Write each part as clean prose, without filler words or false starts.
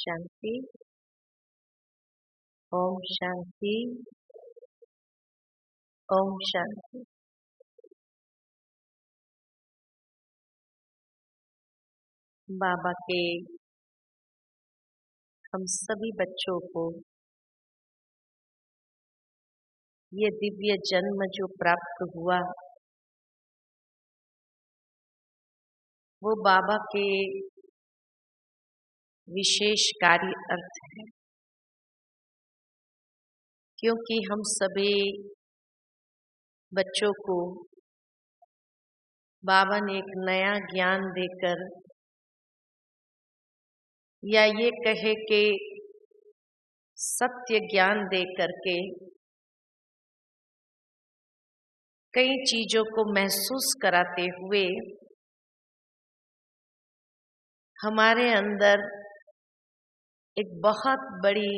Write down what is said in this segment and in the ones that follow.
शांति। ओम शांति। ओम शांति। बाबा के हम सभी बच्चों को ये दिव्य जन्म जो प्राप्त हुआ वो बाबा के विशेष कार्य अर्थ है, क्योंकि हम सभी बच्चों को बाबा ने एक नया ज्ञान देकर, या ये कहे कि सत्य ज्ञान दे करके कई चीजों को महसूस कराते हुए हमारे अंदर एक बहुत बड़ी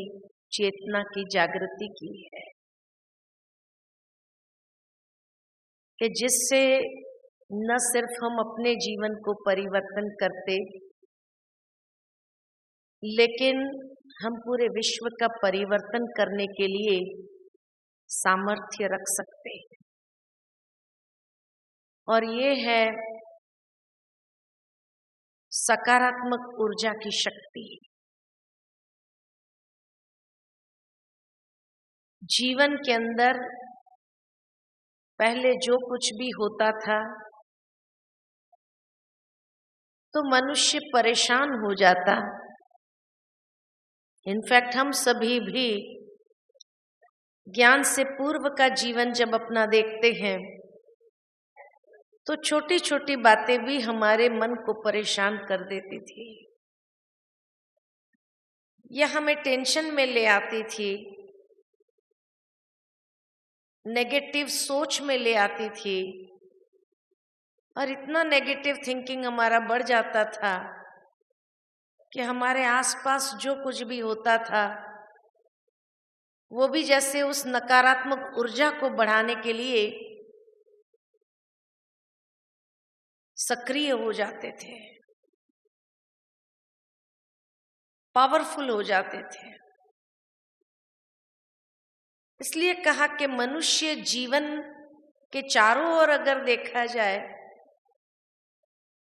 चेतना की जागृति की है कि जिससे न सिर्फ हम अपने जीवन को परिवर्तन करते, लेकिन हम पूरे विश्व का परिवर्तन करने के लिए सामर्थ्य रख सकते हैं। और ये है सकारात्मक ऊर्जा की शक्ति। जीवन के अंदर पहले जो कुछ भी होता था तो मनुष्य परेशान हो जाता। इनफैक्ट हम सभी भी ज्ञान से पूर्व का जीवन जब अपना देखते हैं तो छोटी छोटी बातें भी हमारे मन को परेशान कर देती थी, या हमें टेंशन में ले आती थी, नेगेटिव सोच में ले आती थी, और इतना नेगेटिव थिंकिंग हमारा बढ़ जाता था कि हमारे आसपास जो कुछ भी होता था वो भी जैसे उस नकारात्मक ऊर्जा को बढ़ाने के लिए सक्रिय हो जाते थे, पावरफुल हो जाते थे। इसलिए कहा कि मनुष्य जीवन के चारों ओर अगर देखा जाए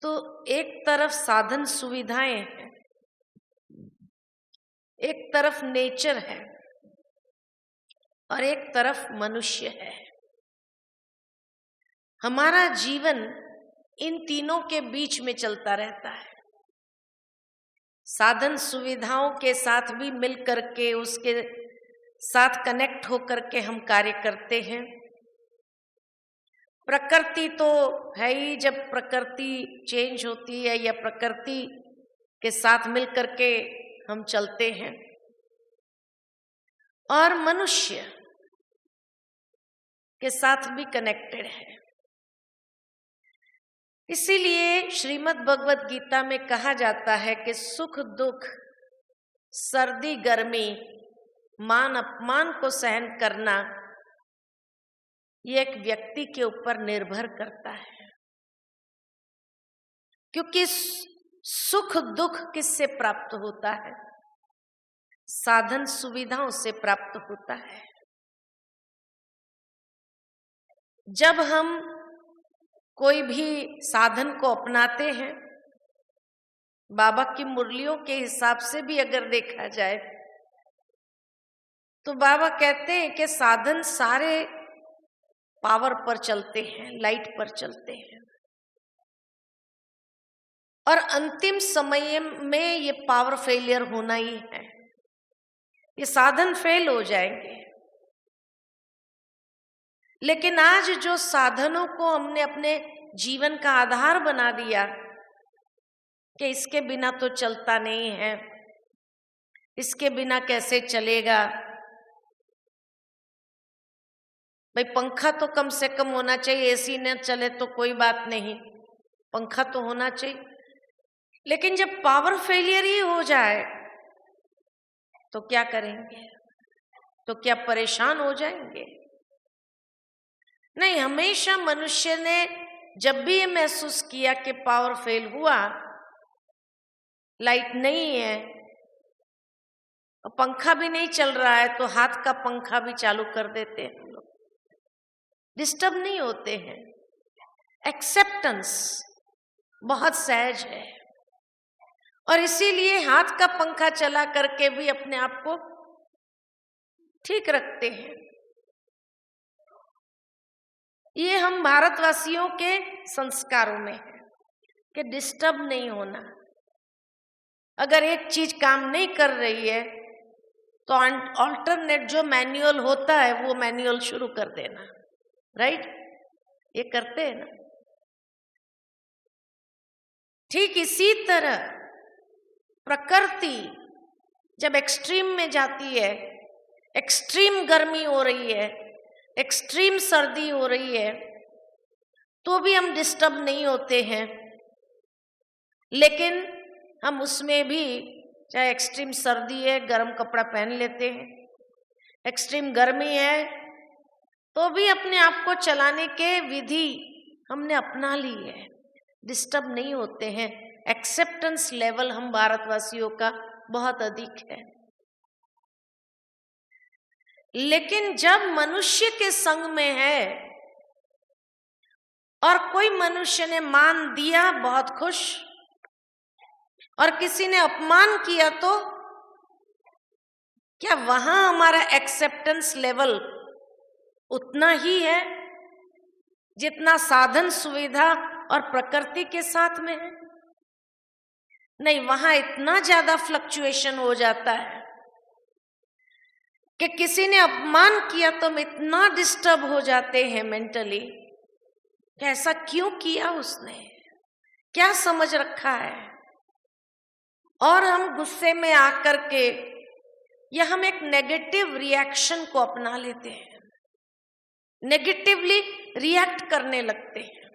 तो एक तरफ साधन सुविधाएं हैं, एक तरफ नेचर है और एक तरफ मनुष्य है। हमारा जीवन इन तीनों के बीच में चलता रहता है। साधन सुविधाओं के साथ भी मिल करके, उसके साथ कनेक्ट होकर के हम कार्य करते हैं। प्रकृति तो है ही, जब प्रकृति चेंज होती है या प्रकृति के साथ मिल करके हम चलते हैं, और मनुष्य के साथ भी कनेक्टेड है। इसीलिए श्रीमद् भगवत गीता में कहा जाता है कि सुख दुख, सर्दी गर्मी, मान अपमान को सहन करना ये एक व्यक्ति के ऊपर निर्भर करता है। क्योंकि सुख दुख किससे प्राप्त होता है? साधन सुविधाओं से प्राप्त होता है। जब हम कोई भी साधन को अपनाते हैं, बाबा की मुरलियों के हिसाब से भी अगर देखा जाए तो बाबा कहते हैं कि साधन सारे पावर पर चलते हैं, लाइट पर चलते हैं, और अंतिम समय में ये पावर फेलियर होना ही है। ये साधन फेल हो जाएंगे। लेकिन आज जो साधनों को हमने अपने जीवन का आधार बना दिया कि इसके बिना तो चलता नहीं है, इसके बिना कैसे चलेगा, भाई पंखा तो कम से कम होना चाहिए, एसी न चले तो कोई बात नहीं, पंखा तो होना चाहिए। लेकिन जब पावर फेलियर ही हो जाए तो क्या करेंगे? तो क्या परेशान हो जाएंगे? नहीं, हमेशा मनुष्य ने जब भी ये महसूस किया कि पावर फेल हुआ, लाइट नहीं है, और पंखा भी नहीं चल रहा है तो हाथ का पंखा भी चालू कर देते हैं हम लोग, डिस्टर्ब नहीं होते हैं। एक्सेप्टेंस बहुत सहज है और इसीलिए हाथ का पंखा चला करके भी अपने आप को ठीक रखते हैं। ये हम भारतवासियों के संस्कारों में है कि डिस्टर्ब नहीं होना। अगर एक चीज काम नहीं कर रही है तो ऑल्टरनेट जो मैनुअल होता है वो मैनुअल शुरू कर देना, राइट? ये करते हैं ना। ठीक इसी तरह प्रकृति जब एक्सट्रीम में जाती है, एक्सट्रीम गर्मी हो रही है, एक्सट्रीम सर्दी हो रही है, तो भी हम डिस्टर्ब नहीं होते हैं। लेकिन हम उसमें भी, चाहे एक्सट्रीम सर्दी है गर्म कपड़ा पहन लेते हैं, एक्सट्रीम गर्मी है तो भी अपने आप को चलाने के विधि हमने अपना ली है, डिस्टर्ब नहीं होते हैं। एक्सेप्टेंस लेवल हम भारतवासियों का बहुत अधिक है। लेकिन जब मनुष्य के संग में है और कोई मनुष्य ने मान दिया बहुत खुश, और किसी ने अपमान किया तो क्या वहां हमारा एक्सेप्टेंस लेवल उतना ही है जितना साधन सुविधा और प्रकृति के साथ में है? नहीं, वहां इतना ज्यादा फ्लक्चुएशन हो जाता है कि किसी ने अपमान किया तो हम इतना डिस्टर्ब हो जाते हैं मेंटली कि ऐसा क्यों किया उसने, क्या समझ रखा है, और हम गुस्से में आकर के या हम एक नेगेटिव रिएक्शन को अपना लेते हैं, नेगेटिवली रिएक्ट करने लगते हैं।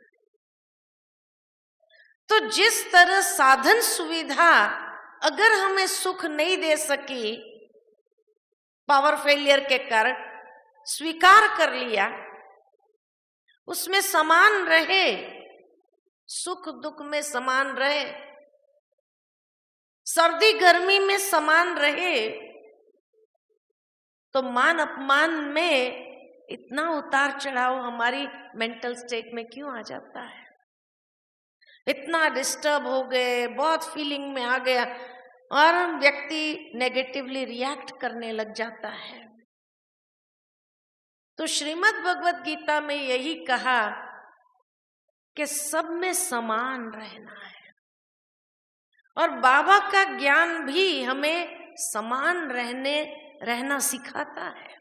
तो जिस तरह साधन सुविधा अगर हमें सुख नहीं दे सकी, पावर फेलियर के कारण स्वीकार कर लिया, उसमें समान रहे, सुख दुख में समान रहे, सर्दी गर्मी में समान रहे, तो मान अपमान में इतना उतार चढ़ाव हमारी मेंटल स्टेट में क्यों आ जाता है? इतना डिस्टर्ब हो गए, बहुत फीलिंग में आ गया और व्यक्ति नेगेटिवली रिएक्ट करने लग जाता है। तो श्रीमद् भगवत गीता में यही कहा कि सब में समान रहना है, और बाबा का ज्ञान भी हमें समान रहना सिखाता है,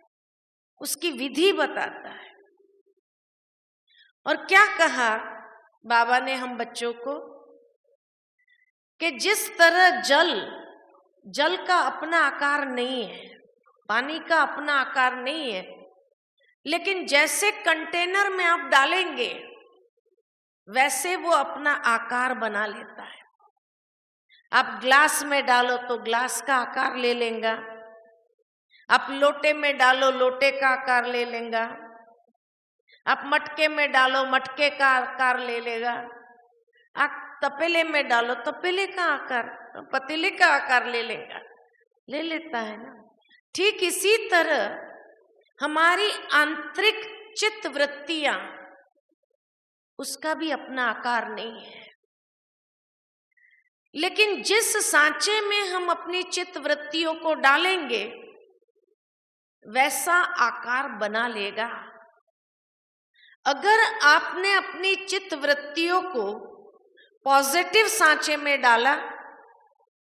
उसकी विधि बताता है। और क्या कहा बाबा ने हम बच्चों को कि जिस तरह जल का अपना आकार नहीं है, पानी का अपना आकार नहीं है, लेकिन जैसे कंटेनर में आप डालेंगे वैसे वो अपना आकार बना लेता है। आप ग्लास में डालो तो ग्लास का आकार ले लेगा, आप लोटे में डालो लोटे का आकार ले लेगा, आप मटके में डालो मटके का आकार ले लेगा, आप तपेले में डालो तपेले का आकार, पतीले का आकार ले लेता है ना। ठीक इसी तरह हमारी आंतरिक चित्त वृत्तियां, उसका भी अपना आकार नहीं है, लेकिन जिस सांचे में हम अपनी चित्त वृत्तियों को डालेंगे वैसा आकार बना लेगा। अगर आपने अपनी चित्त वृत्तियों को पॉजिटिव सांचे में डाला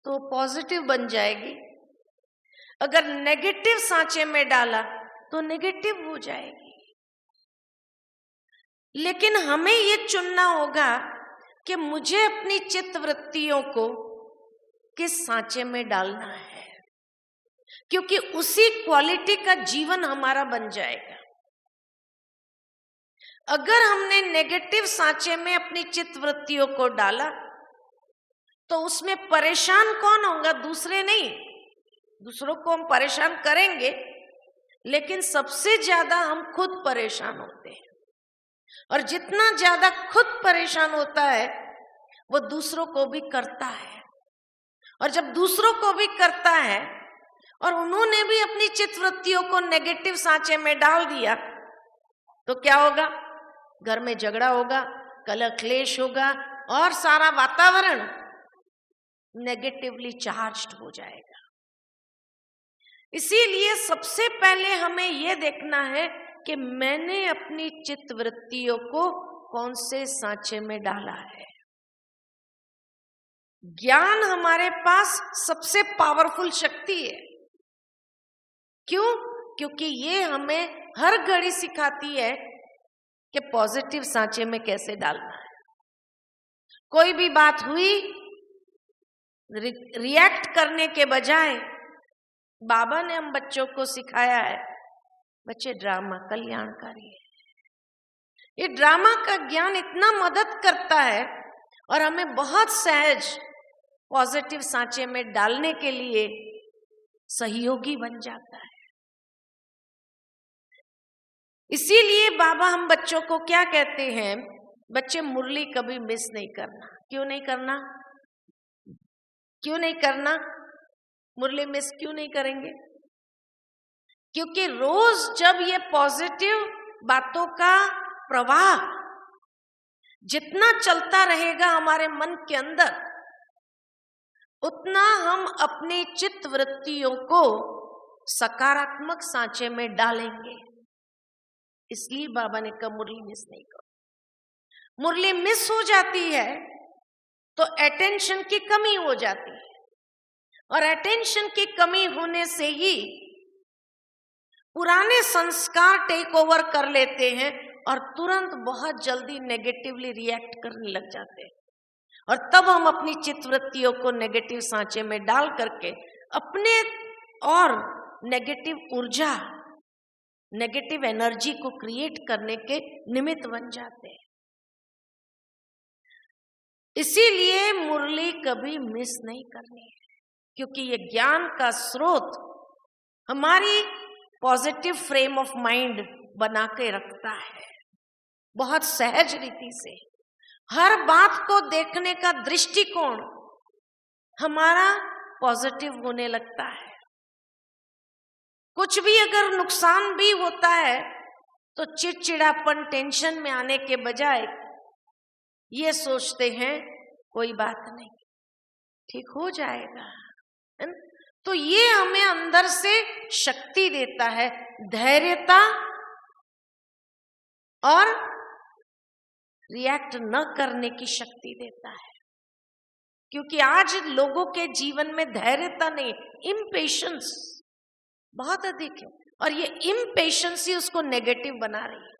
तो पॉजिटिव बन जाएगी, अगर नेगेटिव सांचे में डाला तो नेगेटिव हो जाएगी। लेकिन हमें ये चुनना होगा कि मुझे अपनी चित्त वृत्तियों को किस सांचे में डालना है, क्योंकि उसी क्वालिटी का जीवन हमारा बन जाएगा। अगर हमने नेगेटिव सांचे में अपनी चित्त वृत्तियों को डाला तो उसमें परेशान कौन होगा? दूसरे नहीं, दूसरों को हम परेशान करेंगे, लेकिन सबसे ज्यादा हम खुद परेशान होते हैं, और जितना ज्यादा खुद परेशान होता है वो दूसरों को भी करता है, और जब दूसरों को भी करता है और उन्होंने भी अपनी चित्त वृत्तियों को नेगेटिव सांचे में डाल दिया, तो क्या होगा? घर में झगड़ा होगा, कलह क्लेश होगा और सारा वातावरण नेगेटिवली चार्ज्ड हो जाएगा। इसीलिए सबसे पहले हमें यह देखना है कि मैंने अपनी चित्त वृत्तियों को कौन से सांचे में डाला है। ज्ञान हमारे पास सबसे पावरफुल शक्ति है। क्यों? क्योंकि ये हमें हर घड़ी सिखाती है कि पॉजिटिव सांचे में कैसे डालना है। कोई भी बात हुई, रिएक्ट करने के बजाय बाबा ने हम बच्चों को सिखाया है, बच्चे ड्रामा कल्याणकारी है। ये ड्रामा का ज्ञान इतना मदद करता है और हमें बहुत सहज पॉजिटिव सांचे में डालने के लिए सहयोगी बन जाता है। इसीलिए बाबा हम बच्चों को क्या कहते हैं? बच्चे मुरली कभी मिस नहीं करना। क्यों नहीं करना? क्यों नहीं करना? मुरली मिस क्यों नहीं करेंगे? क्योंकि रोज जब ये पॉजिटिव बातों का प्रवाह जितना चलता रहेगा हमारे मन के अंदर, उतना हम अपनी चित्त वृत्तियों को सकारात्मक सांचे में डालेंगे। इसलिए बाबा ने कहा मुरली मिस नहीं करो। मुरली मिस हो जाती है तो अटेंशन की कमी हो जाती है, और अटेंशन की कमी होने से ही पुराने संस्कार टेक ओवर कर लेते हैं और तुरंत बहुत जल्दी नेगेटिवली रिएक्ट करने लग जाते हैं। और तब हम अपनी चित्त वृत्तियों को नेगेटिव सांचे में डाल करके अपने और नेगेटिव ऊर्जा, नेगेटिव एनर्जी को क्रिएट करने के निमित्त बन जाते हैं। इसीलिए मुरली कभी मिस नहीं करनी है, क्योंकि ये ज्ञान का स्रोत हमारी पॉजिटिव फ्रेम ऑफ माइंड बना के रखता है। बहुत सहज रीति से हर बात को देखने का दृष्टिकोण हमारा पॉजिटिव होने लगता है। कुछ भी अगर नुकसान भी होता है तो चिड़चिड़ापन, टेंशन में आने के बजाय ये सोचते हैं कोई बात नहीं, ठीक हो जाएगा। है ना? तो ये हमें अंदर से शक्ति देता है, धैर्यता और रिएक्ट न करने की शक्ति देता है। क्योंकि आज लोगों के जीवन में धैर्यता नहीं, इम्पेशंस बहुत अधिक है, और ये इम्पेशंस ही उसको नेगेटिव बना रही है।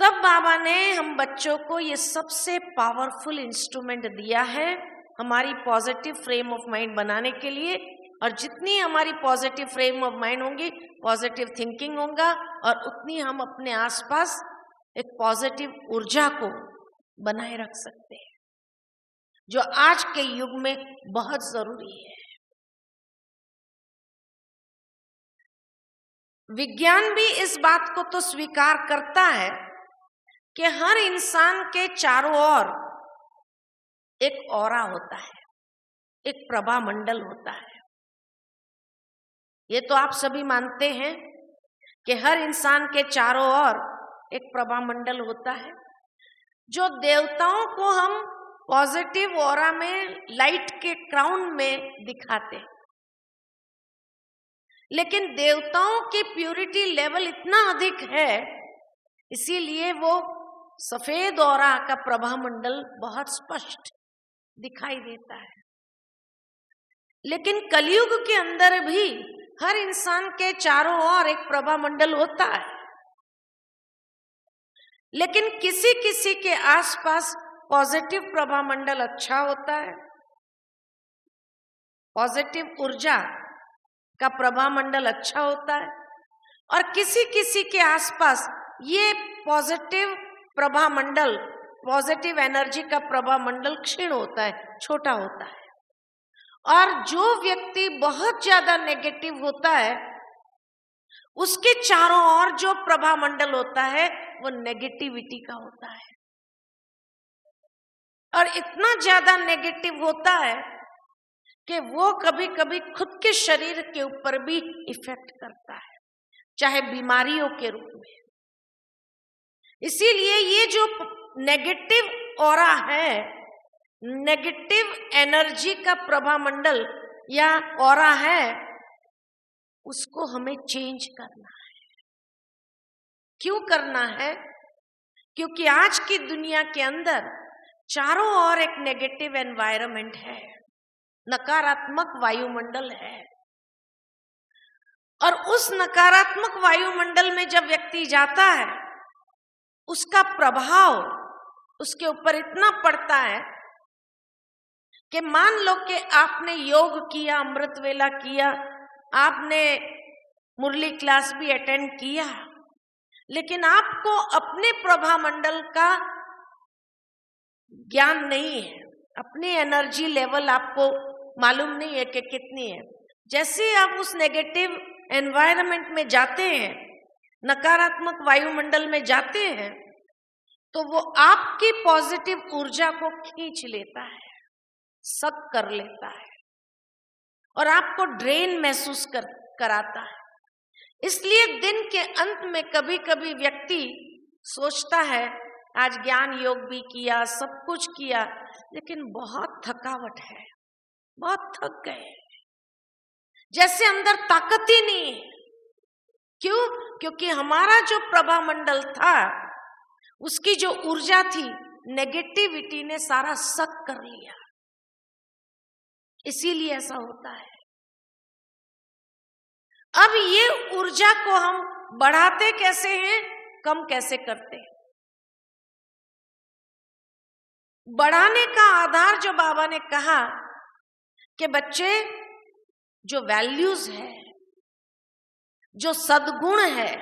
तब बाबा ने हम बच्चों को ये सबसे पावरफुल इंस्ट्रूमेंट दिया है हमारी पॉजिटिव फ्रेम ऑफ माइंड बनाने के लिए। और जितनी हमारी पॉजिटिव फ्रेम ऑफ माइंड होंगी, पॉजिटिव थिंकिंग होगा, और उतनी हम अपने आसपास एक पॉजिटिव ऊर्जा को बनाए रख सकते हैं, जो आज के युग में बहुत जरूरी है। विज्ञान भी इस बात को तो स्वीकार करता है कि हर इंसान के चारों ओर एक ऑरा होता है, एक प्रभा मंडल होता है। ये तो आप सभी मानते हैं कि हर इंसान के चारों ओर एक प्रभा मंडल होता है, जो देवताओं को हम पॉजिटिव ऑरा में लाइट के क्राउन में दिखाते हैं। लेकिन देवताओं की प्यूरिटी लेवल इतना अधिक है, इसीलिए वो सफेद ऑरा का प्रभा मंडल बहुत स्पष्ट दिखाई देता है। लेकिन कलयुग के अंदर भी हर इंसान के चारों ओर एक प्रभा मंडल होता है, लेकिन किसी किसी के आसपास पॉजिटिव प्रभा मंडल अच्छा होता है, पॉजिटिव ऊर्जा का प्रभा मंडल अच्छा होता है, और किसी किसी के आसपास ये पॉजिटिव प्रभा मंडल, पॉजिटिव एनर्जी का प्रभा मंडल क्षीण होता है, छोटा होता है। और जो व्यक्ति बहुत ज्यादा नेगेटिव होता है, उसके चारों ओर जो प्रभा मंडल होता है वो नेगेटिविटी का होता है, और इतना ज्यादा नेगेटिव होता है कि वो कभी कभी खुद के शरीर के ऊपर भी इफेक्ट करता है, चाहे बीमारियों के रूप में। इसीलिए ये जो नेगेटिव ऑरा है, नेगेटिव एनर्जी का प्रभामंडल या ऑरा है, उसको हमें चेंज करना है। क्यों करना है? क्योंकि आज की दुनिया के अंदर चारों ओर एक नेगेटिव एनवायरनमेंट है, नकारात्मक वायुमंडल है। और उस नकारात्मक वायुमंडल में जब व्यक्ति जाता है, उसका प्रभाव उसके ऊपर इतना पड़ता है कि मान लो कि आपने योग किया, अमृत वेला किया, आपने मुरली क्लास भी अटेंड किया, लेकिन आपको अपने प्रभामंडल का ज्ञान नहीं है, अपनी एनर्जी लेवल आपको मालूम नहीं है कि कितनी है। जैसे आप उस नेगेटिव एनवायरनमेंट में जाते हैं, नकारात्मक वायुमंडल में जाते हैं, तो वो आपकी पॉजिटिव ऊर्जा को खींच लेता है, सक कर लेता है और आपको ड्रेन महसूस कराता है। इसलिए दिन के अंत में कभी कभी व्यक्ति सोचता है आज ज्ञान योग भी किया, सब कुछ किया, लेकिन बहुत थकावट है, बहुत थक गए, जैसे अंदर ताकत ही नहीं है। क्यों? क्योंकि हमारा जो प्रभामंडल था, उसकी जो ऊर्जा थी, नेगेटिविटी ने सारा सक कर लिया। इसीलिए ऐसा होता है। अब ये ऊर्जा को हम बढ़ाते कैसे हैं, कम कैसे करते हैं? बढ़ाने का आधार जो बाबा ने कहा कि बच्चे, जो वैल्यूज है, जो सद्गुण है,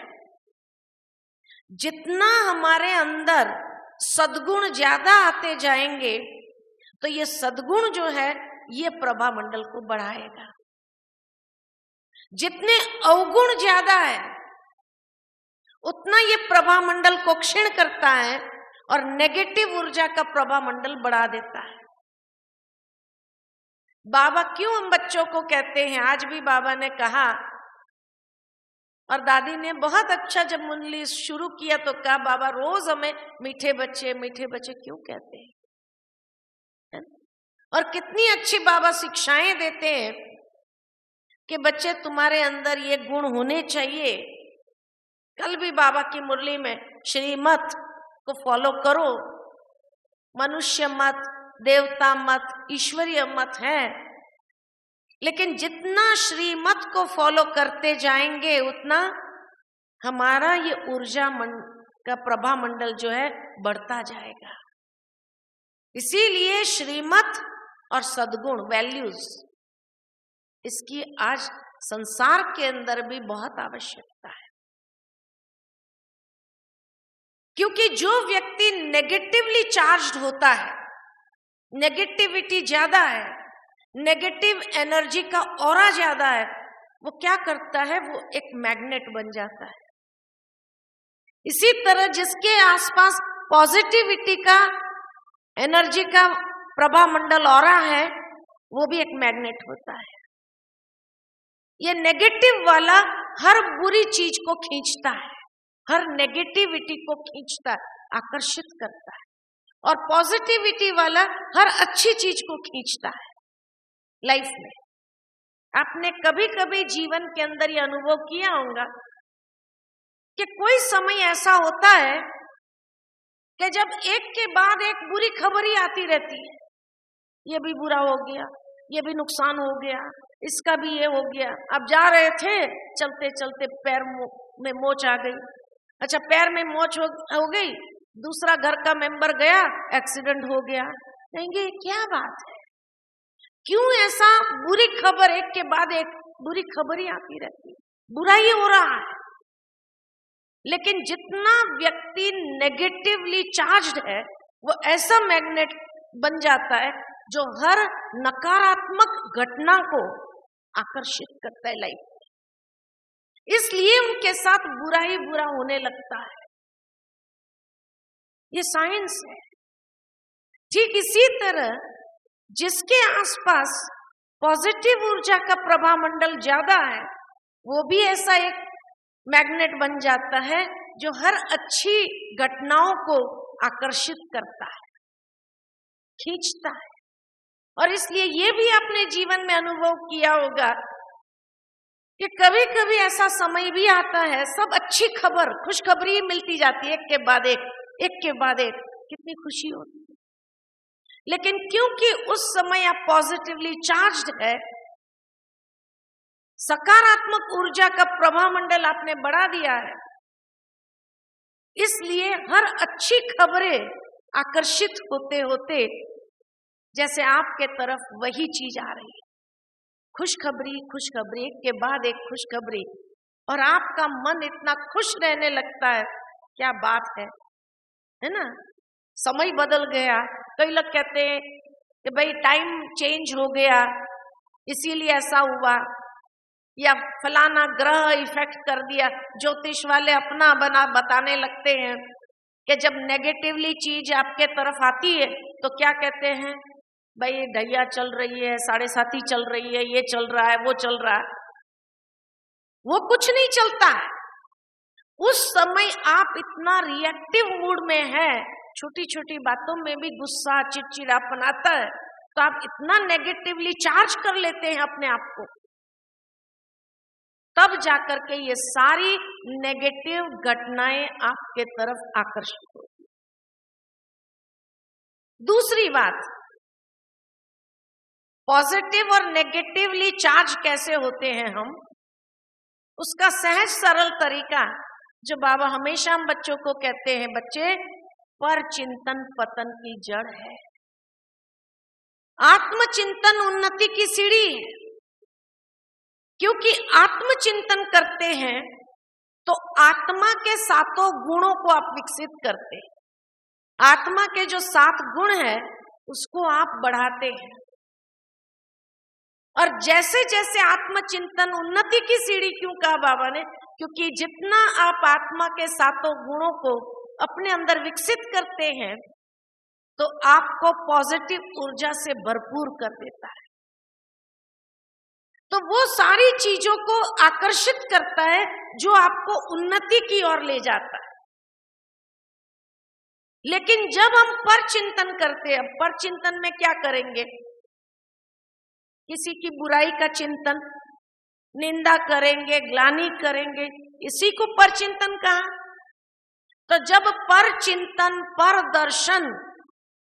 जितना हमारे अंदर सद्गुण ज्यादा आते जाएंगे, तो ये सद्गुण जो है ये प्रभामंडल को बढ़ाएगा। जितने अवगुण ज्यादा है, उतना ये प्रभामंडल को क्षीण करता है और नेगेटिव ऊर्जा का प्रभामंडल बढ़ा देता है। बाबा क्यों हम बच्चों को कहते हैं, आज भी बाबा ने कहा, और दादी ने बहुत अच्छा जब मुरली शुरू किया तो कहा, बाबा रोज हमें मीठे बच्चे क्यों कहते हैं? और कितनी अच्छी बाबा शिक्षाएं देते हैं कि बच्चे तुम्हारे अंदर ये गुण होने चाहिए। कल भी बाबा की मुरली में श्रीमत को फॉलो करो, मनुष्य मत, देवता मत, ईश्वरीय मत है, लेकिन जितना श्रीमत को फॉलो करते जाएंगे, उतना हमारा ये ऊर्जा का प्रभामंडल जो है बढ़ता जाएगा। इसीलिए श्रीमत और सद्गुण, वैल्यूज, इसकी आज संसार के अंदर भी बहुत आवश्यकता है। क्योंकि जो व्यक्ति नेगेटिवली चार्ज्ड होता है, नेगेटिविटी ज्यादा है, नेगेटिव एनर्जी का ऑरा ज्यादा है, वो क्या करता है, वो एक मैग्नेट बन जाता है। इसी तरह जिसके आसपास पॉजिटिविटी का, एनर्जी का प्रभामंडल ऑरा है, वो भी एक मैग्नेट होता है। ये नेगेटिव वाला हर बुरी चीज को खींचता है, हर नेगेटिविटी को खींचता है, आकर्षित करता है, और पॉजिटिविटी वाला हर अच्छी चीज को खींचता है। लाइफ में आपने कभी कभी जीवन के अंदर ये अनुभव किया होगा कि कोई समय ऐसा होता है कि जब एक के बाद एक बुरी खबर ही आती रहती है, ये भी बुरा हो गया, ये भी नुकसान हो गया, इसका भी ये हो गया। अब जा रहे थे, चलते चलते पैर में मोच आ गई। अच्छा, पैर में मोच हो गई, दूसरा घर का मेंबर गया, एक्सीडेंट हो गया। कहेंगे क्या बात है, क्यों ऐसा बुरी खबर एक के बाद एक बुरी खबर ही आती रहती है, बुरा ही हो रहा है। लेकिन जितना व्यक्ति नेगेटिवली चार्ज्ड है, वो ऐसा मैग्नेट बन जाता है जो हर नकारात्मक घटना को आकर्षित करता है लाइफ में। इसलिए उनके साथ बुरा ही बुरा होने लगता है। ये साइंस है। ठीक इसी तरह जिसके आसपास पॉजिटिव ऊर्जा का प्रभामंडल ज्यादा है, वो भी ऐसा एक मैग्नेट बन जाता है जो हर अच्छी घटनाओं को आकर्षित करता है, खींचता है। और इसलिए ये भी आपने जीवन में अनुभव किया होगा कि कभी कभी ऐसा समय भी आता है, सब अच्छी खबर, खुशखबरी मिलती जाती है, एक के बाद एक के बाद एक, कितनी खुशी होती है। लेकिन क्योंकि उस समय आप पॉजिटिवली चार्ज्ड है, सकारात्मक ऊर्जा का प्रभामंडल आपने बढ़ा दिया है, इसलिए हर अच्छी खबरें आकर्षित होते होते जैसे आपके तरफ वही चीज आ रही है, खुशखबरी खुशखबरी, एक के बाद एक खुशखबरी, और आपका मन इतना खुश रहने लगता है। क्या बात है ना। समय बदल गया। कई लोग कहते हैं कि भाई टाइम चेंज हो गया इसीलिए ऐसा हुआ, या फलाना ग्रह इफेक्ट कर दिया। ज्योतिष वाले अपना बना बताने लगते हैं कि जब नेगेटिवली चीज आपके तरफ आती है तो क्या कहते हैं, भाई ढैया चल रही है, साढ़े साथी चल रही है, ये चल रहा है, वो चल रहा है। वो कुछ नहीं चलता है। उस समय आप इतना रिएक्टिव मूड में है, छोटी छोटी बातों में भी गुस्सा चिड़चिड़ापन आता है, तो आप इतना नेगेटिवली चार्ज कर लेते हैं अपने आप को, तब जाकर के ये सारी नेगेटिव घटनाएं आपके तरफ आकर्षित होती। दूसरी बात, पॉजिटिव और नेगेटिवली चार्ज कैसे होते हैं हम, उसका सहज सरल तरीका जो बाबा हमेशा हम बच्चों को कहते हैं, बच्चे पर चिंतन पतन की जड़ है, आत्मचिंतन उन्नति की सीढ़ी है। क्योंकि आत्मचिंतन करते हैं तो आत्मा के सातों गुणों को आप विकसित करते हैं। आत्मा के जो 7 गुण है उसको आप बढ़ाते हैं, और जैसे जैसे आत्मचिंतन उन्नति की सीढ़ी, क्यों कहा बाबा ने, क्योंकि जितना आप आत्मा के 7 गुणों को अपने अंदर विकसित करते हैं तो आपको पॉजिटिव ऊर्जा से भरपूर कर देता है। तो वो सारी चीजों को आकर्षित करता है जो आपको उन्नति की ओर ले जाता है। लेकिन जब हम पर चिंतन करते हैं, पर चिंतन में क्या करेंगे, किसी की बुराई का चिंतन, निंदा करेंगे, ग्लानि करेंगे, इसी को पर चिंतन कहा। तो जब पर चिंतन, पर दर्शन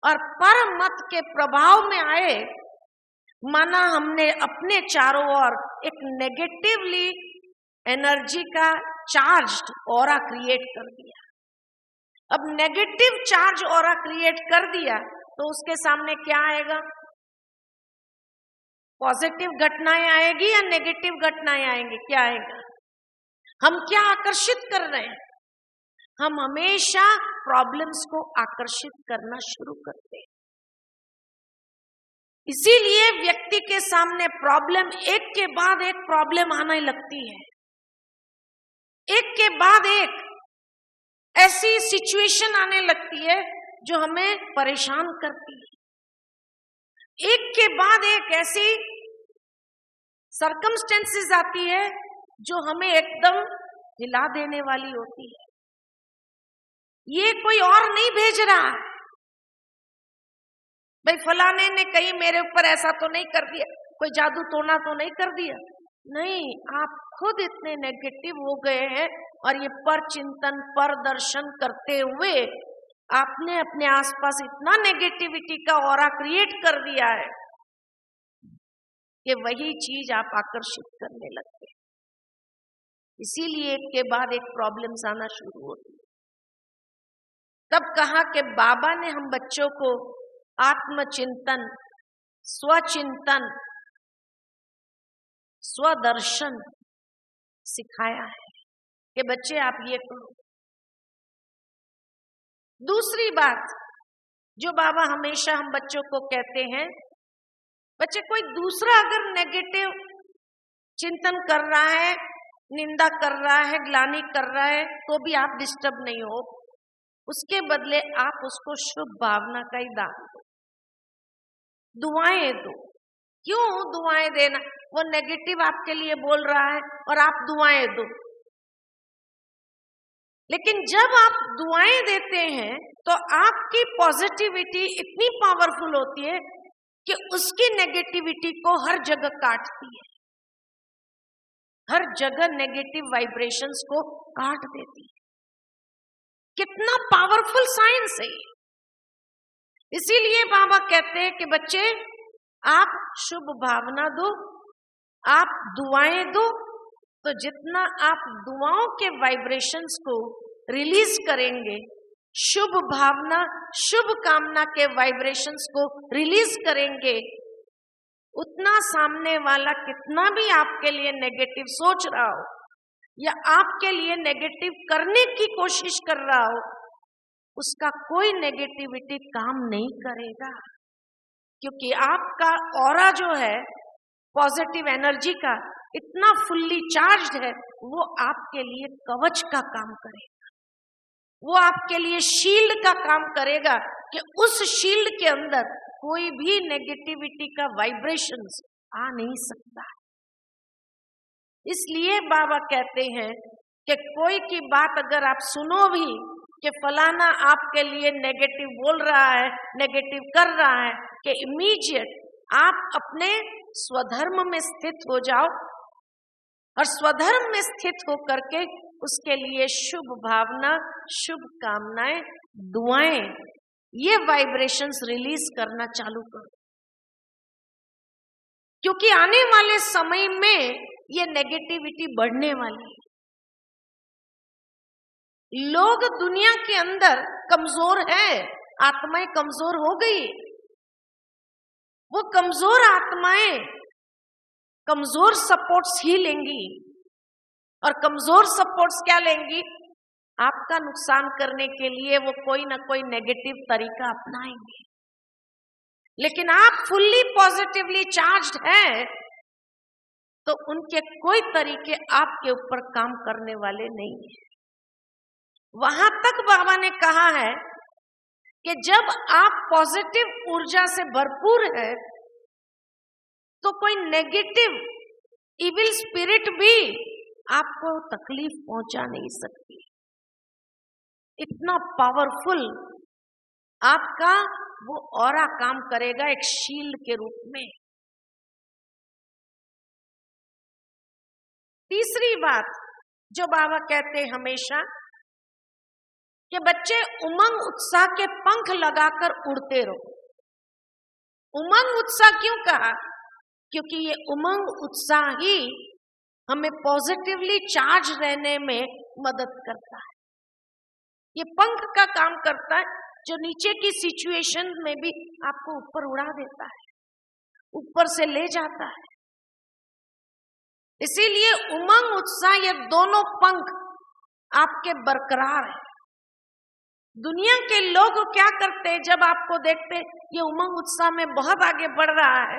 और पर मत के प्रभाव में आए, माना हमने अपने चारों ओर एक नेगेटिवली एनर्जी का चार्ज्ड ऑरा क्रिएट कर दिया। अब नेगेटिव चार्ज ऑरा क्रिएट कर दिया तो उसके सामने क्या आएगा, पॉजिटिव घटनाएं आएगी या नेगेटिव घटनाएं आएंगी, क्या आएगा। हम क्या आकर्षित कर रहे हैं, हम हमेशा प्रॉब्लम्स को आकर्षित करना शुरू करते हैं। इसीलिए व्यक्ति के सामने प्रॉब्लम, एक के बाद एक प्रॉब्लम आने लगती है, एक के बाद एक ऐसी सिचुएशन आने लगती है जो हमें परेशान करती है। एक के बाद एक ऐसी सरकमस्टेंसेस आती है जो हमें एकदम हिला देने वाली होती है। ये कोई और नहीं भेज रहा है, भाई फलाने ने कहीं मेरे ऊपर ऐसा तो नहीं कर दिया, कोई जादू टोना तो नहीं कर दिया, नहीं, आप खुद इतने नेगेटिव हो गए हैं। और ये पर चिंतन, पर दर्शन करते हुए आपने अपने आसपास इतना नेगेटिविटी का ऑरा क्रिएट कर दिया है कि वही चीज आप आकर्षित करने लगते हैं। इसीलिए एक के बाद एक प्रॉब्लम्स आना शुरू होती। तब कहा कि बाबा ने हम बच्चों को आत्मचिंतन, स्वचिंतन, स्वदर्शन सिखाया है कि बच्चे आप ये करो। दूसरी बात जो बाबा हमेशा हम बच्चों को कहते हैं, बच्चे कोई दूसरा अगर नेगेटिव चिंतन कर रहा है, निंदा कर रहा है, ग्लानि कर रहा है, तो भी आप डिस्टर्ब नहीं हो, उसके बदले आप उसको शुभ भावना का ही दान दो, दुआएं दो, क्यों दुआएं देना? वो नेगेटिव आपके लिए बोल रहा है और आप दुआएं दो। लेकिन जब आप दुआएं देते हैं तो आपकी पॉजिटिविटी इतनी पावरफुल होती है कि उसकी नेगेटिविटी को हर जगह काटती है, हर जगह नेगेटिव वाइब्रेशंस को काट देती है। कितना पावरफुल साइंस है ये। इसीलिए बाबा कहते हैं कि बच्चे आप शुभ भावना दो, आप दुआएं दो, तो जितना आप दुआओं के वाइब्रेशंस को रिलीज करेंगे, शुभ भावना शुभ कामना के वाइब्रेशंस को रिलीज करेंगे, उतना सामने वाला कितना भी आपके लिए नेगेटिव सोच रहा हो या आपके लिए नेगेटिव करने की कोशिश कर रहा हो, उसका कोई नेगेटिविटी काम नहीं करेगा, क्योंकि आपका ऑरा जो है पॉजिटिव एनर्जी का इतना फुल्ली चार्ज्ड है, वो आपके लिए कवच का काम करेगा, वो आपके लिए शील्ड का काम करेगा कि उस शील्ड के अंदर कोई भी नेगेटिविटी का वाइब्रेशंस आ नहीं सकता। इसलिए बाबा कहते हैं कि कोई की बात अगर आप सुनो भी कि फलाना आपके लिए नेगेटिव बोल रहा है, नेगेटिव कर रहा है, कि इमीडिएट आप अपने स्वधर्म में स्थित हो जाओ और स्वधर्म में स्थित होकर के उसके लिए शुभ भावना, शुभ कामनाएं, दुआएं, ये वाइब्रेशंस रिलीज करना चालू करो, क्योंकि आने वाले समय में ये नेगेटिविटी बढ़ने वाली है। लोग दुनिया के अंदर कमजोर है, आत्माएं कमजोर हो गई। वो कमजोर आत्माएं कमजोर सपोर्ट्स ही लेंगी, और कमजोर सपोर्ट्स क्या लेंगी? आपका नुकसान करने के लिए वो कोई ना कोई नेगेटिव तरीका अपनाएंगे। लेकिन आप फुल्ली पॉजिटिवली चार्ज्ड हैं तो उनके कोई तरीके आपके ऊपर काम करने वाले नहीं है। वहां तक बाबा ने कहा है कि जब आप पॉजिटिव ऊर्जा से भरपूर है तो कोई नेगेटिव इविल स्पिरिट भी आपको तकलीफ पहुंचा नहीं सकती। इतना पावरफुल आपका वो ऑरा काम करेगा एक शील्ड के रूप में। तीसरी बात जो बाबा कहते हैं हमेशा कि बच्चे उमंग उत्साह के पंख लगाकर उड़ते रहो। उमंग उत्साह क्यों कहा? क्योंकि ये उमंग उत्साह ही हमें पॉजिटिवली चार्ज रहने में मदद करता है। ये पंख का काम करता है जो नीचे की सिचुएशन में भी आपको ऊपर उड़ा देता है, ऊपर से ले जाता है। इसीलिए उमंग उत्साह ये दोनों पंख आपके बरकरार है। दुनिया के लोग क्या करते हैं, जब आपको देखते ये उमंग उत्साह में बहुत आगे बढ़ रहा है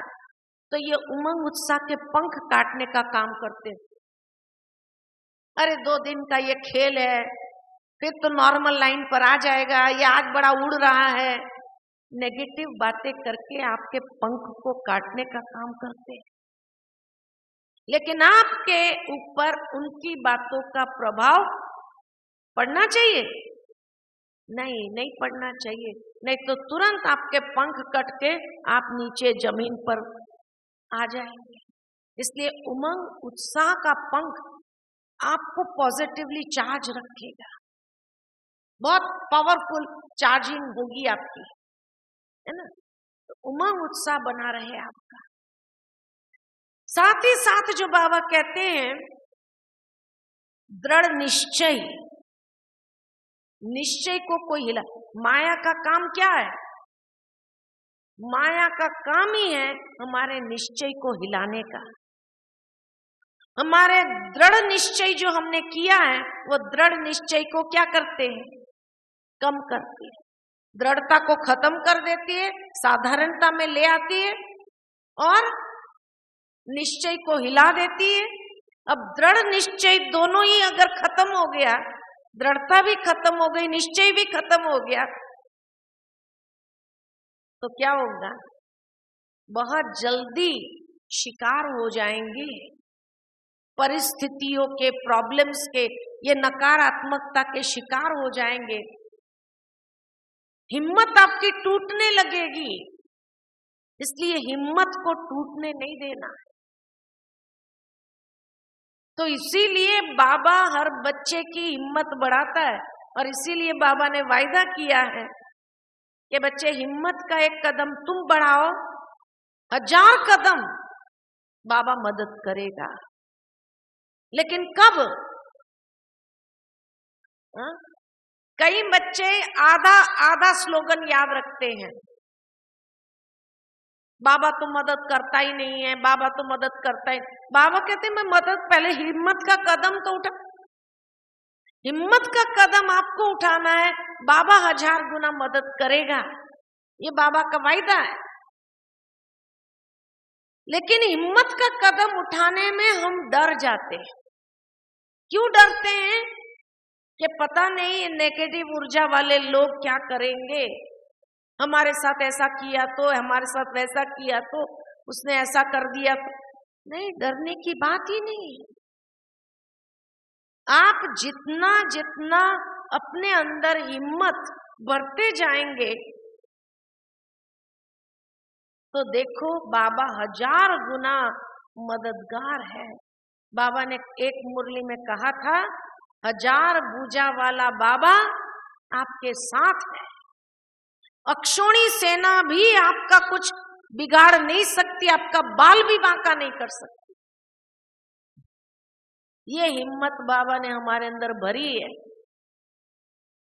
तो ये उमंग उत्साह के पंख काटने का काम करते हैं। अरे 2 दिन का ये खेल है, फिर तो नॉर्मल लाइन पर आ जाएगा, ये आज बड़ा उड़ रहा है। नेगेटिव बातें करके आपके पंख को काटने का काम करते हैं। लेकिन आपके ऊपर उनकी बातों का प्रभाव पड़ना चाहिए? नहीं पड़ना चाहिए, नहीं तो तुरंत आपके पंख कट के आप नीचे जमीन पर आ जाएंगे। इसलिए उमंग उत्साह का पंख आपको पॉजिटिवली चार्ज रखेगा, बहुत पावरफुल चार्जिंग होगी आपकी, है ना। तो उमंग उत्साह बना रहे आपका। साथ ही साथ जो बाबा कहते हैं दृढ़ निश्चय, निश्चय को कोई हिला। माया का काम क्या है? माया का काम ही है हमारे निश्चय को हिलाने का। हमारे दृढ़ निश्चय जो हमने किया है वो दृढ़ निश्चय को क्या करते हैं? कम करती है, दृढ़ता को खत्म कर देती है, साधारणता में ले आती है और निश्चय को हिला देती है। अब दृढ़ निश्चय दोनों ही अगर खत्म हो गया, दृढ़ता भी खत्म हो गई, निश्चय भी खत्म हो गया, तो क्या होगा? बहुत जल्दी शिकार हो जाएंगे परिस्थितियों के, प्रॉब्लम्स के, ये नकारात्मकता के शिकार हो जाएंगे। हिम्मत आपकी टूटने लगेगी, इसलिए हिम्मत को टूटने नहीं देना। तो इसीलिए बाबा हर बच्चे की हिम्मत बढ़ाता है, और इसीलिए बाबा ने वायदा किया है कि बच्चे हिम्मत का एक कदम तुम बढ़ाओ, 1000 कदम बाबा मदद करेगा। लेकिन कब? कई बच्चे आधा आधा स्लोगन याद रखते हैं, बाबा तो मदद करता ही नहीं है, बाबा तो मदद करता ही। बाबा कहते मैं मदद, पहले हिम्मत का कदम तो उठा। हिम्मत का कदम आपको उठाना है, बाबा 1000 गुना मदद करेगा, ये बाबा का वायदा है। लेकिन हिम्मत का कदम उठाने में हम डर जाते हैं। क्यों डरते हैं? कि पता नहीं नेगेटिव ऊर्जा वाले लोग क्या करेंगे, हमारे साथ ऐसा किया तो, हमारे साथ वैसा किया तो, उसने ऐसा कर दिया तो। नहीं, डरने की बात ही नहीं है। आप जितना जितना अपने अंदर हिम्मत भरते जाएंगे तो देखो बाबा 1000 गुना मददगार है। बाबा ने एक मुरली में कहा था, 1000 भुजा वाला बाबा आपके साथ है, अक्षोणी सेना भी आपका कुछ बिगाड़ नहीं सकती, आपका बाल भी बांका नहीं कर सकती। ये हिम्मत बाबा ने हमारे अंदर भरी है।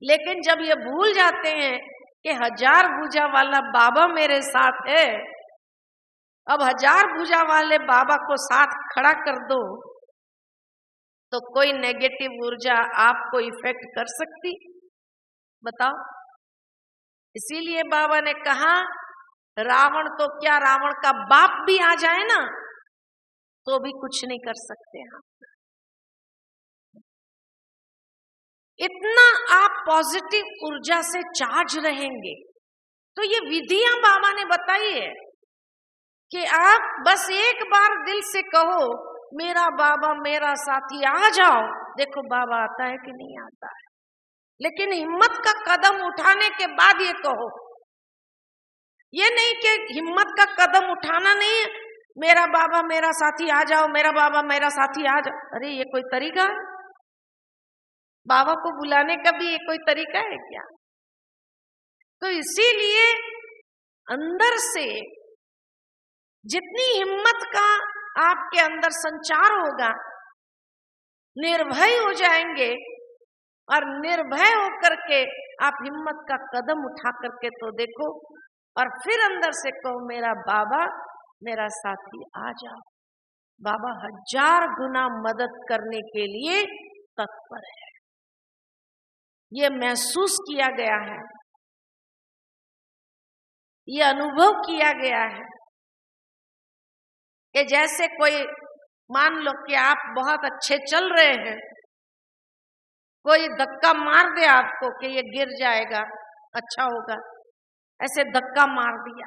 लेकिन जब ये भूल जाते हैं कि 1000 भुजा वाला बाबा मेरे साथ है, अब 1000 भुजा वाले बाबा को साथ खड़ा कर दो तो कोई नेगेटिव ऊर्जा आपको इफेक्ट कर सकती? बताओ। इसीलिए बाबा ने कहा, रावण तो क्या, रावण का बाप भी आ जाए ना तो भी कुछ नहीं कर सकते हम। इतना आप पॉजिटिव ऊर्जा से चार्ज रहेंगे। तो ये विधियां बाबा ने बताई है कि आप बस एक बार दिल से कहो, मेरा बाबा मेरा साथी आ जाओ। देखो बाबा आता है कि नहीं आता है। लेकिन हिम्मत का कदम उठाने के बाद ये कहो, ये नहीं कि हिम्मत का कदम उठाना नहीं है, मेरा बाबा मेरा साथी आ जाओ, मेरा बाबा मेरा साथी आ जाओ। अरे ये कोई तरीका है? बाबा को बुलाने का भी ये कोई तरीका है क्या? तो इसीलिए अंदर से जितनी हिम्मत का आपके अंदर संचार होगा, निर्भय हो जाएंगे, और निर्भय होकर के आप हिम्मत का कदम उठा करके तो देखो, और फिर अंदर से कहो, मेरा बाबा मेरा साथी आ जाओ। बाबा 1000 गुना मदद करने के लिए तत्पर है। ये महसूस किया गया है, ये अनुभव किया गया है कि जैसे कोई, मान लो कि आप बहुत अच्छे चल रहे हैं, कोई धक्का मार दे आपको कि ये गिर जाएगा, अच्छा होगा, ऐसे धक्का मार दिया।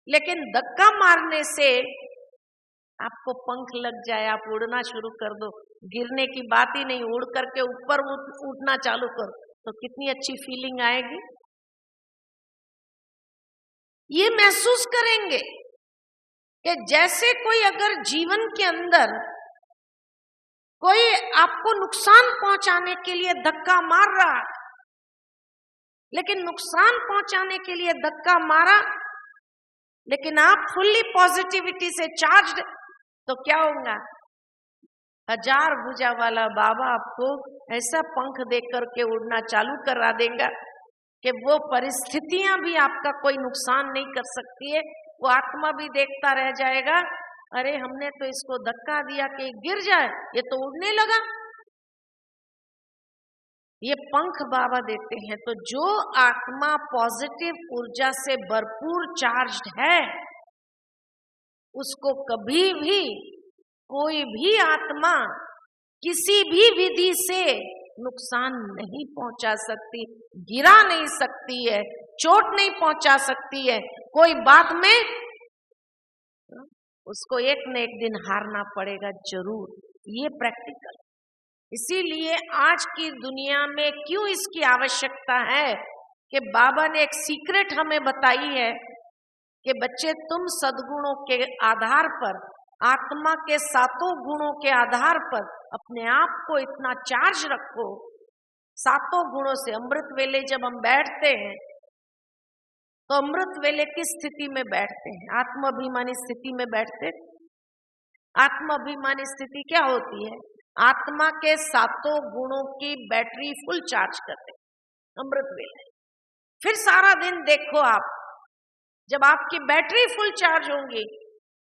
लेकिन धक्का मारने से आपको पंख लग जाए, आप उड़ना शुरू कर दो, गिरने की बात ही नहीं, उड़ करके ऊपर उठना चालू करो, तो कितनी अच्छी फीलिंग आएगी। ये महसूस करेंगे कि जैसे कोई अगर जीवन के अंदर कोई आपको नुकसान पहुंचाने के लिए धक्का मार रहा है, लेकिन नुकसान पहुंचाने के लिए धक्का मारा, लेकिन आप फुल्ली पॉजिटिविटी से चार्ज्ड, तो क्या होगा? 1000 भुजा वाला बाबा आपको ऐसा पंख दे करके उड़ना चालू करा देगा कि वो परिस्थितियां भी आपका कोई नुकसान नहीं कर सकती है। वो आत्मा भी देखता रह जाएगा, अरे हमने तो इसको धक्का दिया कि गिर जाए, ये तो उड़ने लगा। ये पंख बाबा देते हैं। तो जो आत्मा पॉजिटिव ऊर्जा से भरपूर चार्ज्ड है, उसको कभी भी कोई भी आत्मा किसी भी विधि से नुकसान नहीं पहुंचा सकती, गिरा नहीं सकती है, चोट नहीं पहुंचा सकती है। कोई बात में उसको एक न एक दिन हारना पड़ेगा जरूर, ये प्रैक्टिकल। इसीलिए आज की दुनिया में क्यों इसकी आवश्यकता है कि बाबा ने एक सीक्रेट हमें बताई है कि बच्चे तुम सद्गुणों के आधार पर, आत्मा के सातों गुणों के आधार पर अपने आप को इतना चार्ज रखो। सातों गुणों से अमृत वेले जब हम बैठते हैं तो अमृत वेले किस स्थिति में बैठते हैं? आत्माभिमानी स्थिति में बैठते। आत्माभिमानी स्थिति क्या होती है? आत्मा के सातों गुणों की बैटरी फुल चार्ज करते अमृत वेले। फिर सारा दिन देखो आप, जब आपकी बैटरी फुल चार्ज होंगी,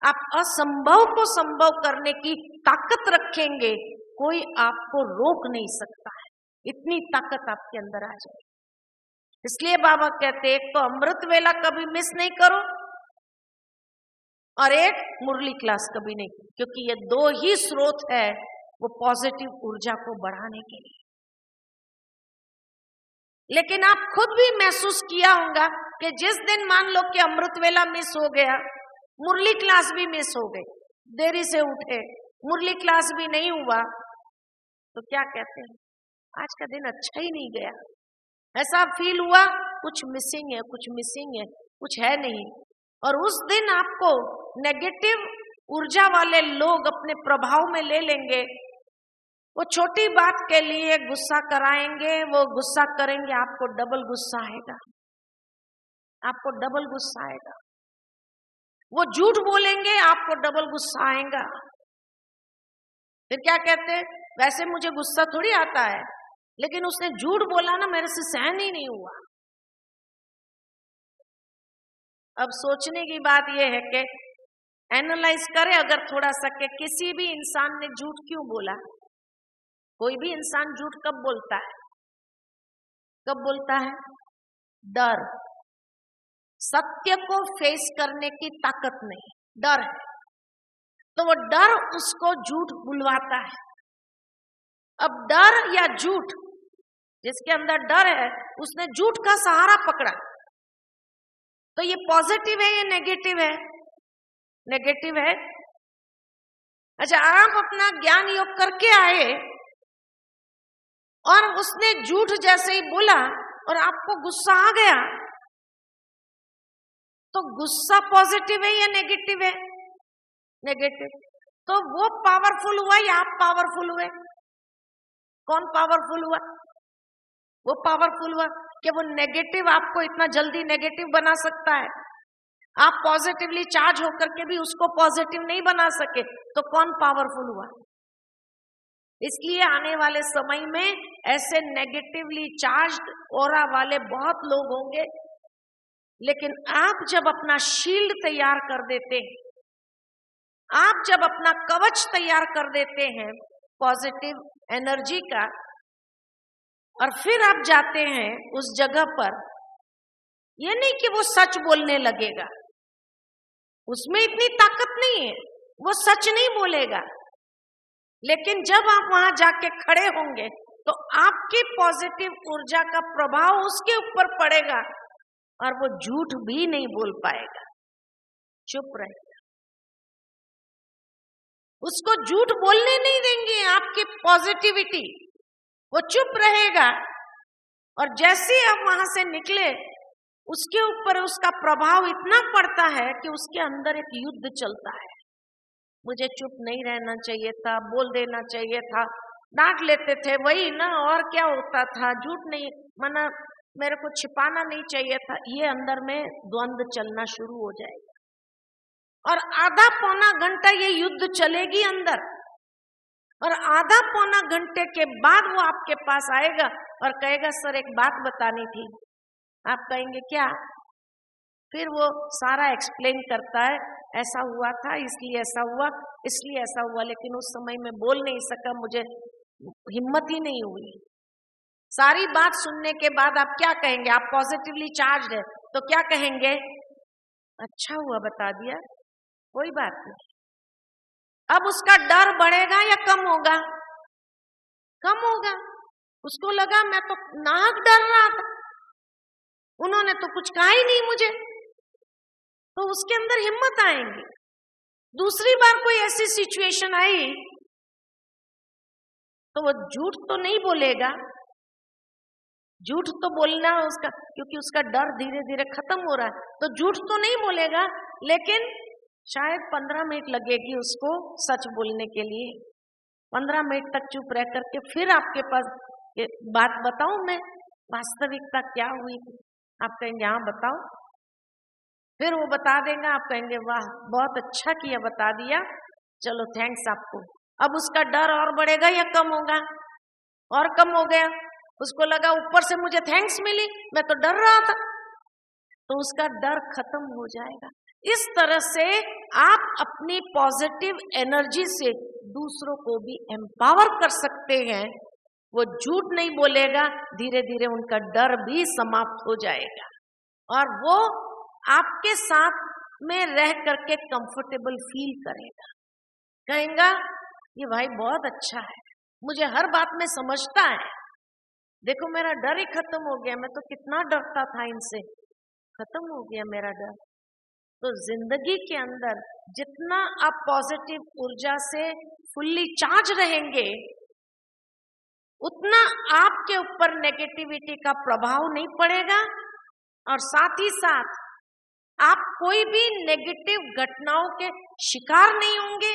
आप असंभव को संभव करने की ताकत रखेंगे, कोई आपको रोक नहीं सकता है। इतनी ताकत आपके अंदर आ जाए। इसलिए बाबा कहते एक तो अमृत वेला कभी मिस नहीं करो और एक मुरली क्लास कभी नहीं, क्योंकि ये दो ही स्रोत है वो पॉजिटिव ऊर्जा को बढ़ाने के लिए। लेकिन आप खुद भी महसूस किया होगा कि जिस दिन मान लो कि अमृत वेला मिस हो गया, मुरली क्लास भी मिस हो गई, देरी से उठे, मुरली क्लास भी नहीं हुआ, तो क्या कहते हैं? आज का दिन अच्छा ही नहीं गया। ऐसा फील हुआ कुछ मिसिंग है, कुछ मिसिंग है, कुछ है नहीं। और उस दिन आपको नेगेटिव ऊर्जा वाले लोग अपने प्रभाव में ले लेंगे। वो छोटी बात के लिए गुस्सा कराएंगे, वो गुस्सा करेंगे, आपको डबल गुस्सा आएगा, आपको डबल गुस्सा आएगा। वो झूठ बोलेंगे, आपको डबल गुस्सा आएगा। फिर क्या कहते हैं? वैसे मुझे गुस्सा थोड़ी आता है, लेकिन उसने झूठ बोला ना, मेरे से सहन ही नहीं हुआ। अब सोचने की बात यह है कि एनालाइज करें अगर थोड़ा सा कि किसी भी इंसान ने झूठ क्यों बोला। कोई भी इंसान झूठ कब बोलता है? कब बोलता है? डर। सत्य को फेस करने की ताकत नहीं, डर है, तो वो डर उसको झूठ बुलवाता है। अब डर या झूठ, जिसके अंदर डर है उसने झूठ का सहारा पकड़ा, तो ये पॉजिटिव है या नेगेटिव है? नेगेटिव है। अच्छा, आप अपना ज्ञान योग करके आए और उसने झूठ जैसे ही बोला और आपको गुस्सा आ गया, तो गुस्सा पॉजिटिव है या नेगेटिव है? नेगेटिव। तो वो पावरफुल हुआ या आप पावरफुल हुए? कौन पावरफुल हुआ? वो पावरफुल हुआ कि वो नेगेटिव आपको इतना जल्दी नेगेटिव बना सकता है। आप पॉजिटिवली चार्ज होकर के भी उसको पॉजिटिव नहीं बना सके, तो कौन पावरफुल हुआ? इसलिए आने वाले समय में ऐसे नेगेटिवली चार्ज्ड ऑरा वाले बहुत लोग होंगे, लेकिन आप जब अपना शील्ड तैयार कर देते हैं, आप जब अपना कवच तैयार कर देते हैं पॉजिटिव एनर्जी का, और फिर आप जाते हैं उस जगह पर, ये नहीं कि वो सच बोलने लगेगा, उसमें इतनी ताकत नहीं है, वो सच नहीं बोलेगा, लेकिन जब आप वहां जाके खड़े होंगे तो आपकी पॉजिटिव ऊर्जा का प्रभाव उसके ऊपर पड़ेगा और वो झूठ भी नहीं बोल पाएगा, चुप रहेगा। उसको झूठ बोलने नहीं देंगे आपकी पॉजिटिविटी, वो चुप रहेगा। और जैसे आप वहां से निकले, उसके ऊपर उसका प्रभाव इतना पड़ता है कि उसके अंदर एक युद्ध चलता है। मुझे चुप नहीं रहना चाहिए था, बोल देना चाहिए था, डांट लेते थे वही ना, और क्या होता था, झूठ नहीं मना, मेरे को छिपाना नहीं चाहिए था। ये अंदर में द्वंद्व चलना शुरू हो जाएगा और आधा पौना घंटा ये युद्ध चलेगी अंदर, और आधा पौना घंटे के बाद वो आपके पास आएगा और कहेगा सर एक बात बतानी थी। आप कहेंगे क्या? फिर वो सारा एक्सप्लेन करता है, ऐसा हुआ था, इसलिए ऐसा हुआ, इसलिए ऐसा हुआ, लेकिन उस समय में बोल नहीं सका, मुझे हिम्मत ही नहीं हुई। सारी बात सुनने के बाद आप क्या कहेंगे? आप पॉजिटिवली चार्ज है तो क्या कहेंगे? अच्छा हुआ बता दिया, कोई बात नहीं। अब उसका डर बढ़ेगा या कम होगा? कम होगा। उसको लगा मैं तो नाहक डर रहा था, उन्होंने तो कुछ कहा ही नहीं मुझे, तो उसके अंदर हिम्मत आएंगी। दूसरी बार कोई ऐसी सिचुएशन आई तो वो झूठ तो नहीं बोलेगा, झूठ तो बोलना उसका, क्योंकि उसका डर धीरे धीरे खत्म हो रहा है, तो झूठ तो नहीं बोलेगा, लेकिन शायद 15 मिनट लगेगी उसको सच बोलने के लिए। 15 मिनट तक चुप रह करके फिर आपके पास बात बताऊं मैं, वास्तविकता क्या हुई, आप कहेंगे हाँ बताओ, फिर वो बता देगा, आप कहेंगे वाह बहुत अच्छा किया बता दिया, चलो थैंक्स आपको। अब उसका डर और बढ़ेगा या कम होगा? और कम हो गया। उसको लगा ऊपर से मुझे थैंक्स मिली, मैं तो डर रहा था, तो उसका डर खत्म हो जाएगा। इस तरह से आप अपनी पॉजिटिव एनर्जी से दूसरों को भी एम्पावर कर सकते हैं। वो झूठ नहीं बोलेगा, धीरे धीरे उनका डर भी समाप्त हो जाएगा और वो आपके साथ में रह करके कंफर्टेबल फील करेगा, कहेगा ये भाई बहुत अच्छा है, मुझे हर बात में समझता है, देखो मेरा डर ही खत्म हो गया, मैं तो कितना डरता था इनसे, खत्म हो गया मेरा डर। तो जिंदगी के अंदर जितना आप पॉजिटिव ऊर्जा से फुल्ली चार्ज रहेंगे, उतना आपके ऊपर नेगेटिविटी का प्रभाव नहीं पड़ेगा और साथ ही साथ आप कोई भी नेगेटिव घटनाओं के शिकार नहीं होंगे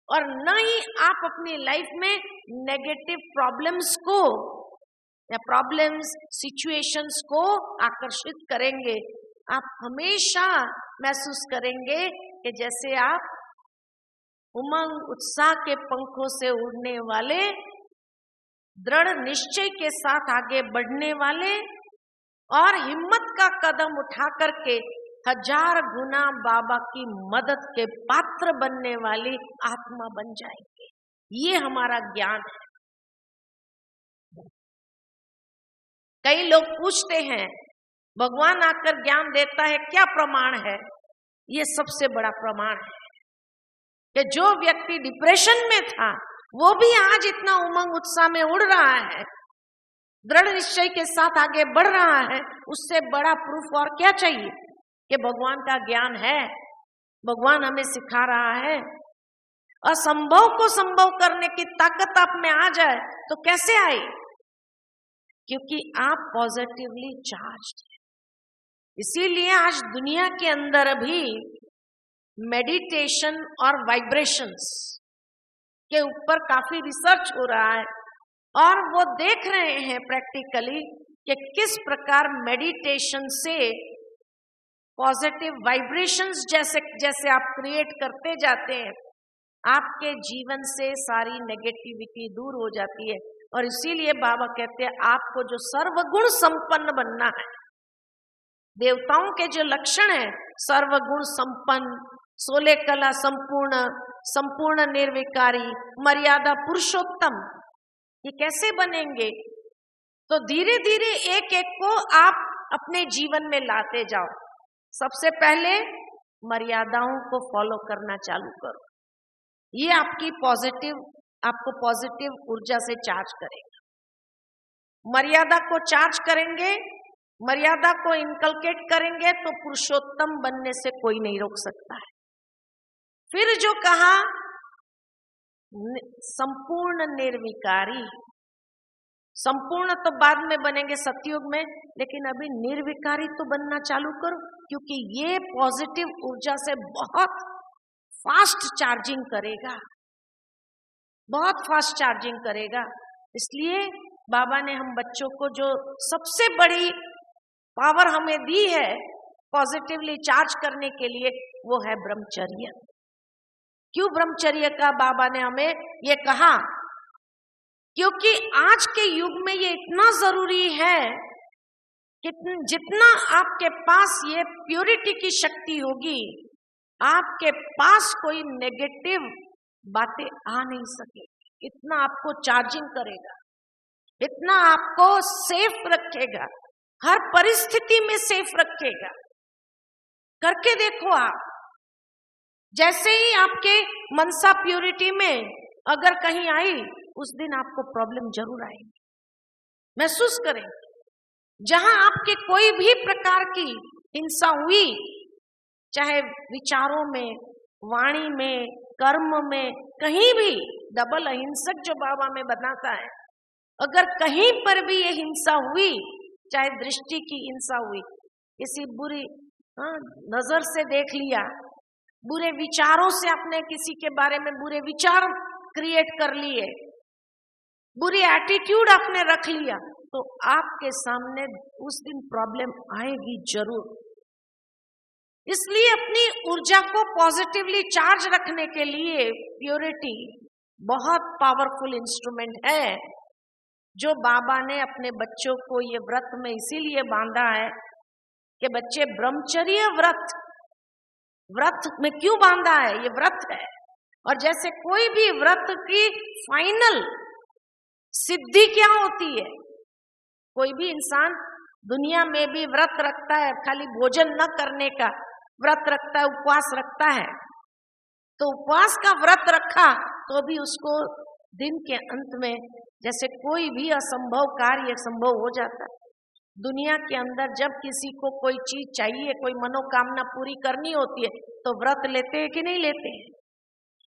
और न ही आप अपनी लाइफ में नेगेटिव प्रॉब्लम्स को या प्रॉब्लम्स सिचुएशंस को आकर्षित करेंगे। आप हमेशा महसूस करेंगे कि जैसे आप उमंग उत्साह के पंखों से उड़ने वाले, दृढ़ निश्चय के साथ आगे बढ़ने वाले और हिम्मत का कदम उठा करके 1000 गुना बाबा की मदद के पात्र बनने वाली आत्मा बन जाएंगे। ये हमारा ज्ञान है। कई लोग पूछते हैं भगवान आकर ज्ञान देता है, क्या प्रमाण है? ये सबसे बड़ा प्रमाण है कि जो व्यक्ति डिप्रेशन में था वो भी आज इतना उमंग उत्साह में उड़ रहा है, दृढ़ निश्चय के साथ आगे बढ़ रहा है। उससे बड़ा प्रूफ और क्या चाहिए कि भगवान का ज्ञान है, भगवान हमें सिखा रहा है। असंभव को संभव करने की ताकत आप में आ जाए तो कैसे आई? क्योंकि आप पॉजिटिवली चार्ज्ड हैं। इसीलिए आज दुनिया के अंदर अभी मेडिटेशन और वाइब्रेशंस के ऊपर काफी रिसर्च हो रहा है और वो देख रहे हैं प्रैक्टिकली कि किस प्रकार मेडिटेशन से पॉजिटिव वाइब्रेशंस जैसे जैसे आप क्रिएट करते जाते हैं, आपके जीवन से सारी नेगेटिविटी दूर हो जाती है। और इसीलिए बाबा कहते हैं आपको जो सर्वगुण संपन्न बनना है, देवताओं के जो लक्षण है सर्वगुण संपन्न, 16 कला संपूर्ण, संपूर्ण निर्विकारी, मर्यादा पुरुषोत्तम, ये कैसे बनेंगे? तो धीरे धीरे एक एक को आप अपने जीवन में लाते जाओ। सबसे पहले मर्यादाओं को फॉलो करना चालू करो। ये आपको पॉजिटिव ऊर्जा से चार्ज करेगा। मर्यादा को चार्ज करेंगे, मर्यादा को इनकलकेट करेंगे तो पुरुषोत्तम बनने से कोई नहीं रोक सकता है। फिर जो कहा संपूर्ण निर्विकारी, संपूर्ण तो बाद में बनेंगे सतयुग में, लेकिन अभी निर्विकारी तो बनना चालू करो, क्योंकि ये पॉजिटिव ऊर्जा से बहुत फास्ट चार्जिंग करेगा, बहुत फास्ट चार्जिंग करेगा। इसलिए बाबा ने हम बच्चों को जो सबसे बड़ी पावर हमें दी है पॉजिटिवली चार्ज करने के लिए, वो है ब्रह्मचर्य। क्यों ब्रह्मचर्य का बाबा ने हमें ये कहा? क्योंकि आज के युग में ये इतना जरूरी है कि जितना आपके पास ये प्योरिटी की शक्ति होगी, आपके पास कोई नेगेटिव बातें आ नहीं सके। इतना आपको चार्जिंग करेगा, इतना आपको सेफ रखेगा, हर परिस्थिति में सेफ रखेगा। करके देखो आप, जैसे ही आपके मनसा प्योरिटी में अगर कहीं आई, उस दिन आपको प्रॉब्लम जरूर आएगी। महसूस करें। जहां आपके कोई भी प्रकार की हिंसा हुई, चाहे विचारों में, वाणी में, कर्म में, कहीं भी, डबल अहिंसक जो बाबा में बताता है, अगर कहीं पर भी ये हिंसा हुई, चाहे दृष्टि की हिंसा हुई, किसी बुरी नजर से देख लिया, बुरे विचारों से आपने किसी के बारे में बुरे विचार क्रिएट कर लिए, बुरी एटीट्यूड आपने रख लिया, तो आपके सामने उस दिन प्रॉब्लम आएगी जरूर। इसलिए अपनी ऊर्जा को पॉजिटिवली चार्ज रखने के लिए प्योरिटी बहुत पावरफुल इंस्ट्रूमेंट है, जो बाबा ने अपने बच्चों को ये व्रत में इसीलिए बांधा है कि बच्चे ब्रह्मचर्य व्रत में क्यों बांधा है, ये व्रत है। और जैसे कोई भी व्रत की फाइनल सिद्धि क्या होती है, कोई भी इंसान दुनिया में भी व्रत रखता है, खाली भोजन न करने का व्रत रखता है, उपवास रखता है, तो उपवास का व्रत रखा तो भी उसको दिन के अंत में जैसे कोई भी असंभव कार्य संभव हो जाता है। दुनिया के अंदर जब किसी को कोई चीज चाहिए, कोई मनोकामना पूरी करनी होती है, तो व्रत लेते हैं कि नहीं लेते हैं?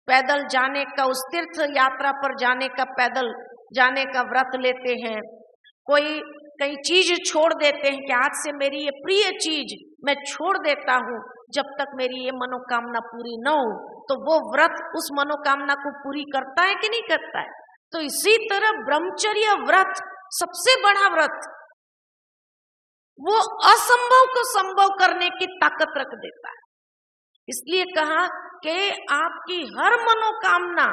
पैदल जाने का, उस तीर्थ यात्रा पर जाने का पैदल जाने का व्रत लेते हैं। कोई कई चीज छोड़ देते हैं कि आज से मेरी ये प्रिय चीज मैं छोड़ देता हूँ जब तक मेरी ये मनोकामना पूरी न हो, तो वो व्रत उस मनोकामना को पूरी करता है कि नहीं करता है? तो इसी तरह ब्रह्मचर्य व्रत सबसे बड़ा व्रत, वो असंभव को संभव करने की ताकत रख देता है। इसलिए कहा कि आपकी हर मनोकामना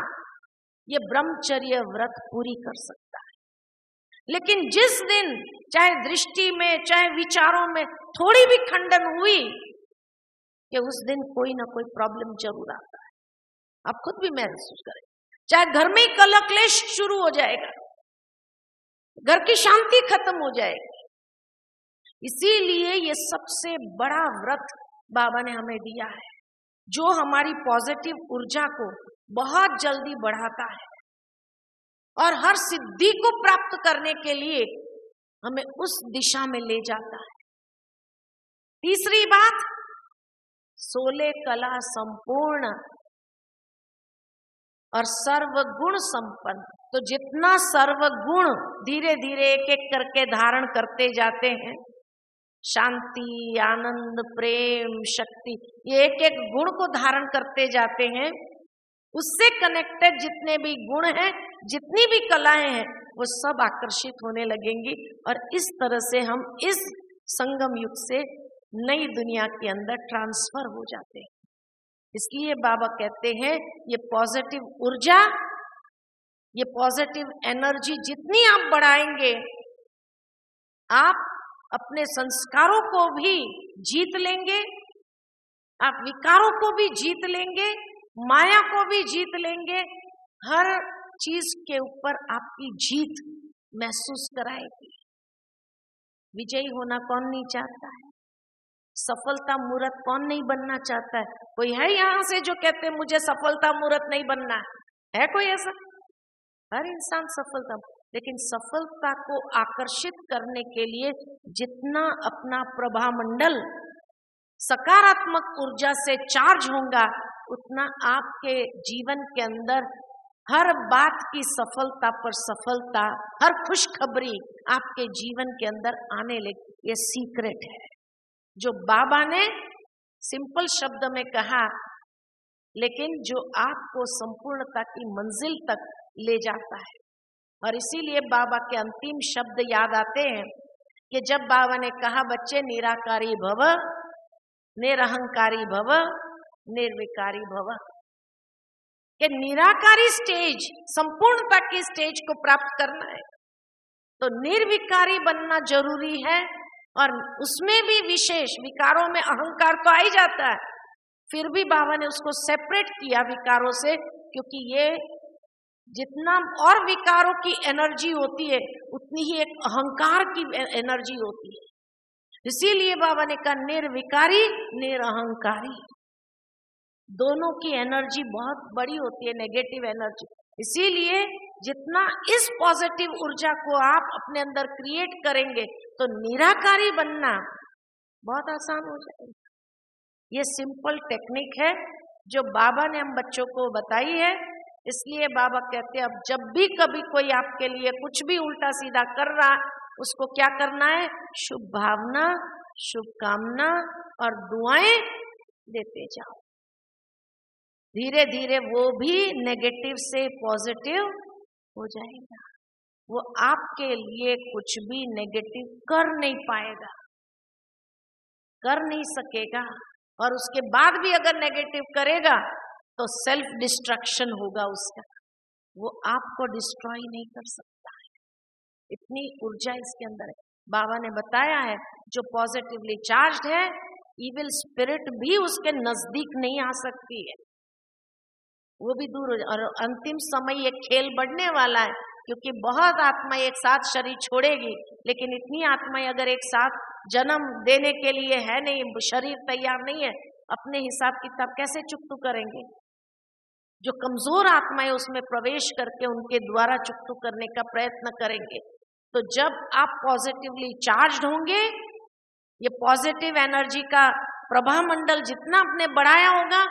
ये ब्रह्मचर्य व्रत पूरी कर सकता है। लेकिन जिस दिन चाहे दृष्टि में, चाहे विचारों में थोड़ी भी खंडन हुई, कि उस दिन कोई ना कोई प्रॉब्लम जरूर आता है। आप खुद भी महसूस करें, चाहे घर में ही कलह क्लेश शुरू हो जाएगा, घर की शांति खत्म हो जाएगी। इसीलिए ये सबसे बड़ा व्रत बाबा ने हमें दिया है, जो हमारी पॉजिटिव ऊर्जा को बहुत जल्दी बढ़ाता है और हर सिद्धि को प्राप्त करने के लिए हमें उस दिशा में ले जाता है। तीसरी बात, 16 कला संपूर्ण और सर्वगुण संपन्न। तो जितना सर्वगुण धीरे धीरे एक एक करके धारण करते जाते हैं, शांति, आनंद, प्रेम, शक्ति, ये एक एक गुण को धारण करते जाते हैं, उससे कनेक्टेड जितने भी गुण हैं, जितनी भी कलाएं हैं, वो सब आकर्षित होने लगेंगी और इस तरह से हम इस संगम युग से नई दुनिया के अंदर ट्रांसफर हो जाते हैं। इसलिए बाबा कहते हैं ये पॉजिटिव ऊर्जा, ये पॉजिटिव एनर्जी जितनी आप बढ़ाएंगे, आप अपने संस्कारों को भी जीत लेंगे, आप विकारों को भी जीत लेंगे, माया को भी जीत लेंगे। हर चीज के ऊपर आपकी जीत महसूस कराएगी। विजयी होना कौन नहीं चाहता है? सफलता मूर्त कौन नहीं बनना चाहता है? कोई है यहाँ से जो कहते हैं मुझे सफलता मूर्त नहीं बनना है कोई ऐसा? हर इंसान सफलता, लेकिन सफलता को आकर्षित करने के लिए जितना अपना प्रभामंडल सकारात्मक ऊर्जा से चार्ज होगा, उतना आपके जीवन के अंदर हर बात की सफलता पर सफलता, हर खुशखबरी आपके जीवन के अंदर आने लगी। ये सीक्रेट है जो बाबा ने सिंपल शब्द में कहा, लेकिन जो आपको संपूर्णता की मंजिल तक ले जाता है। और इसीलिए बाबा के अंतिम शब्द याद आते हैं कि जब बाबा ने कहा बच्चे निराकारी भव, निरहंकारी भव, निर्विकारी भव, कि निराकारी स्टेज, संपूर्णता की स्टेज को प्राप्त करना है तो निर्विकारी बनना जरूरी है। और उसमें भी विशेष विकारों में अहंकार तो आ ही जाता है, फिर भी बाबा ने उसको सेपरेट किया विकारों से, क्योंकि ये जितना और विकारों की एनर्जी होती है उतनी ही एक अहंकार की एनर्जी होती है। इसीलिए बाबा ने कहा निर्विकारी निरअहंकारी, दोनों की एनर्जी बहुत बड़ी होती है, नेगेटिव एनर्जी। इसीलिए जितना इस पॉजिटिव ऊर्जा को आप अपने अंदर क्रिएट करेंगे तो निराकारी बनना बहुत आसान हो जाएगा। ये सिंपल टेक्निक है जो बाबा ने हम बच्चों को बताई है। इसलिए बाबा कहते हैं अब जब भी कभी कोई आपके लिए कुछ भी उल्टा सीधा कर रहा, उसको क्या करना है? शुभ भावना, शुभकामना और दुआएं देते जाओ। धीरे धीरे वो भी नेगेटिव से पॉजिटिव हो जाएगा। वो आपके लिए कुछ भी नेगेटिव कर नहीं पाएगा, कर नहीं सकेगा। और उसके बाद भी अगर नेगेटिव करेगा तो सेल्फ डिस्ट्रक्शन होगा उसका, वो आपको डिस्ट्रॉय नहीं कर सकता है। इतनी ऊर्जा इसके अंदर है। बाबा ने बताया है जो पॉजिटिवली चार्ज्ड है, इविल स्पिरिट भी उसके नजदीक नहीं आ सकती है, वो भी दूर हो जाए। और अंतिम समय ये खेल बढ़ने वाला है, क्योंकि बहुत आत्मा एक साथ शरीर छोड़ेगी, लेकिन इतनी आत्माएं अगर एक साथ जन्म देने के लिए है नहीं, शरीर तैयार नहीं है, अपने हिसाब किताब कैसे चुकतू करेंगे? जो कमजोर आत्माएं उसमें प्रवेश करके उनके द्वारा चुकतू करने का प्रयत्न करेंगे। तो जब आप पॉजिटिवली चार्ज्ड होंगे, ये पॉजिटिव एनर्जी का प्रभा मंडल जितना आपने बढ़ाया होगा,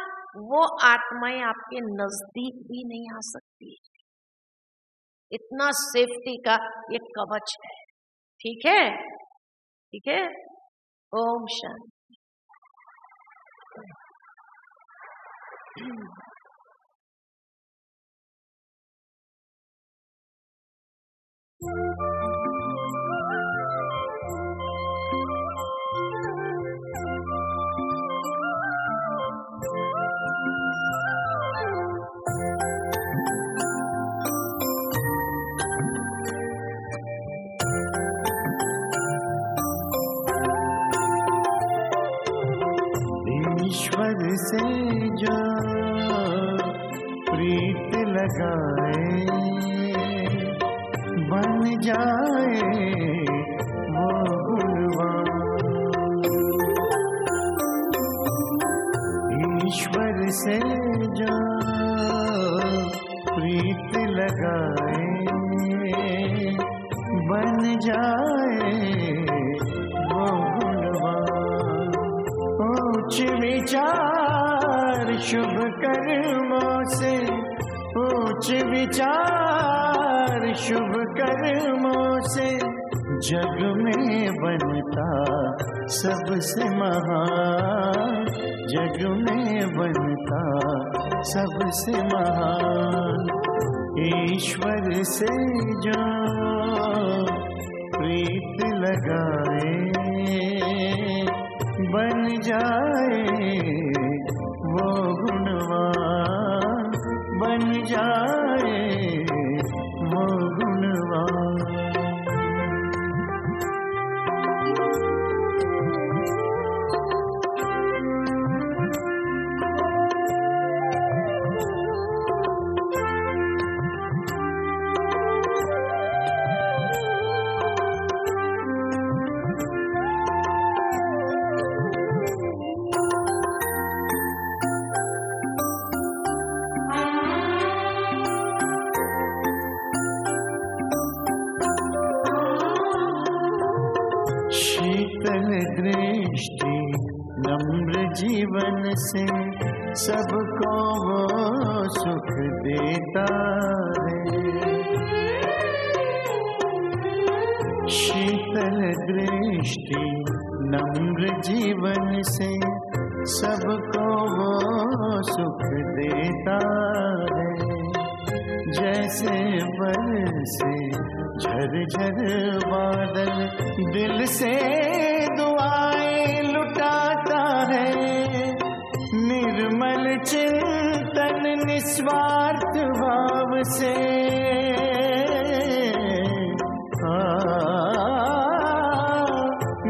वो आत्माएं आपके नजदीक भी नहीं आ सकती। इतना सेफ्टी का ये कवच है। ठीक है, ठीक है। ओम शांति। ईश्वर से जो प्रीत लगाए, बन जाए वो गुणवान। ईश्वर से जो प्रीत लगाए, बन जाए वो गुणवान। उच्च विचार शुभ कर्मों से, उच्च विचार शुभ कर्मों से, जग में बनता सबसे महान, जग में बनता सबसे महान। ईश्वर से जो प्रीत लगाए, बन जाए वो गुणवान, बन जाए वो गुणवान। शीतल दृष्टि नम्र जीवन से, सबको वो सुख देता है। शीतल दृष्टि नम्र जीवन से, सबको वो सुख देता है। जैसे बरसे झरझर बादल, दिल से दुआएं लुटाता है। निर्मल चिंतन निस्वार्थ भाव से,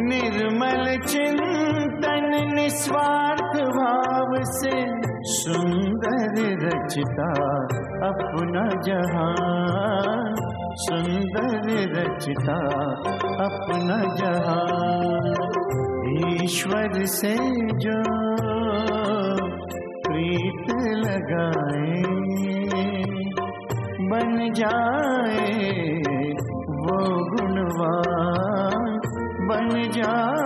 निर्मल चिंतन निस्वार्थ भाव से, सुंदर रचता अपना जहान, सुंदर रचता अपना जहान। ईश्वर से जो प्रीत लगाए, बन जाए वो गुणवान, बन जाए